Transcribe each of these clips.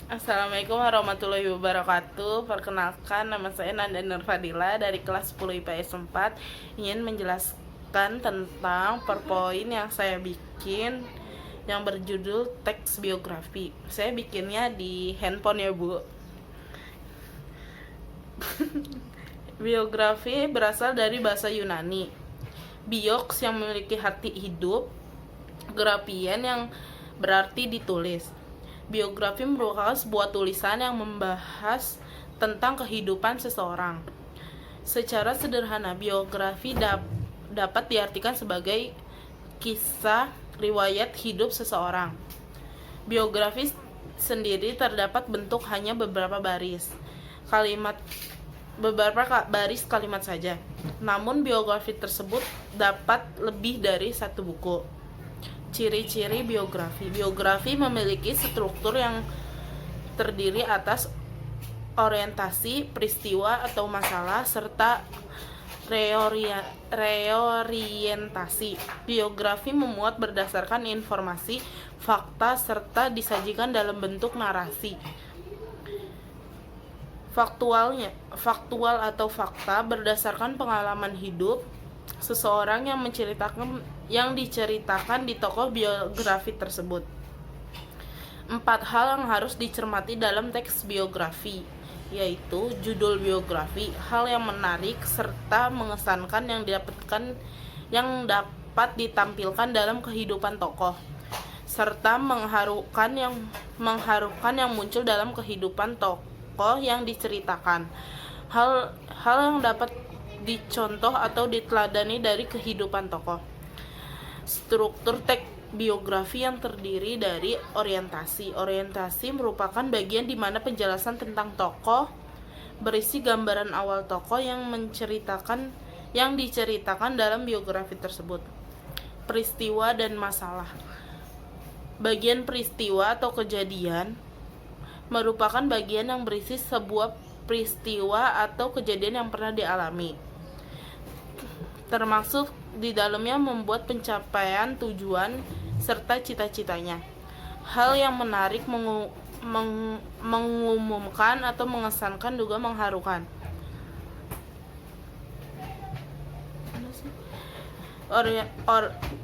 Assalamualaikum warahmatullahi wabarakatuh. Perkenalkan, nama saya Nanda Nurfadila dari kelas 10 IPS 4. Ingin menjelaskan tentang PowerPoint yang saya bikin yang berjudul teks biografi. Saya bikinnya di handphone ya, Bu. Biografi berasal dari bahasa Yunani. Bioks yang memiliki arti hidup, grafien yang berarti ditulis. Biografi merupakan sebuah tulisan yang membahas tentang kehidupan seseorang. Secara sederhana, biografi dapat diartikan sebagai kisah riwayat hidup seseorang. Biografi sendiri terdapat bentuk hanya beberapa baris kalimat saja. Namun biografi tersebut dapat lebih dari satu buku. Ciri-ciri biografi. Biografi memiliki struktur yang terdiri atas orientasi, peristiwa atau masalah, serta reorientasi. Biografi memuat berdasarkan informasi, fakta, serta disajikan dalam bentuk narasi. Faktual atau fakta berdasarkan pengalaman hidup seseorang yang diceritakan di tokoh biografi tersebut. 4 hal yang harus dicermati dalam teks biografi, yaitu judul biografi, hal yang menarik serta mengesankan yang dapat ditampilkan dalam kehidupan tokoh, serta mengharukan yang muncul dalam kehidupan tokoh yang diceritakan. Hal yang dapat dicontoh atau diteladani dari kehidupan tokoh. Struktur teks biografi yang terdiri dari orientasi. Orientasi merupakan bagian di mana penjelasan tentang tokoh berisi gambaran awal tokoh yang diceritakan dalam biografi tersebut. Peristiwa dan masalah. Bagian peristiwa atau kejadian merupakan bagian yang berisi sebuah peristiwa atau kejadian yang pernah dialami, termasuk di dalamnya membuat pencapaian tujuan serta cita-citanya. Hal yang menarik, mengumumkan atau mengesankan juga mengharukan.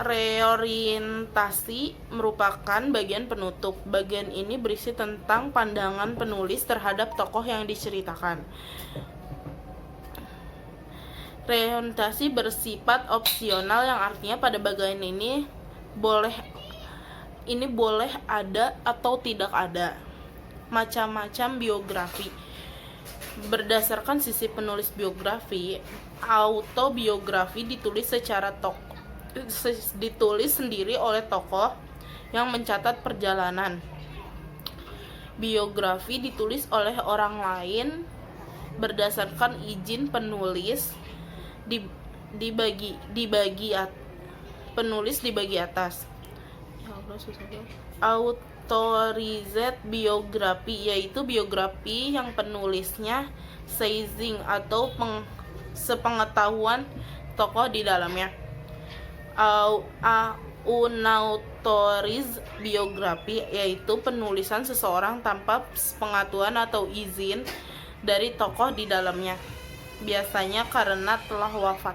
Reorientasi merupakan bagian penutup. Bagian ini berisi tentang pandangan penulis terhadap tokoh yang diceritakan. Reorientasi bersifat opsional, yang artinya pada bagian ini boleh ada atau tidak ada. Macam-macam biografi. Berdasarkan sisi penulis biografi, autobiografi ditulis sendiri oleh tokoh yang mencatat perjalanan. Biografi ditulis oleh orang lain berdasarkan izin penulis penulis di bagi atas. Authorized biografi, yaitu biografi yang penulisnya seizin atau sepengetahuan tokoh di dalamnya. Unauthorized biografi, yaitu penulisan seseorang tanpa pengetahuan atau izin dari tokoh di dalamnya, biasanya karena telah wafat.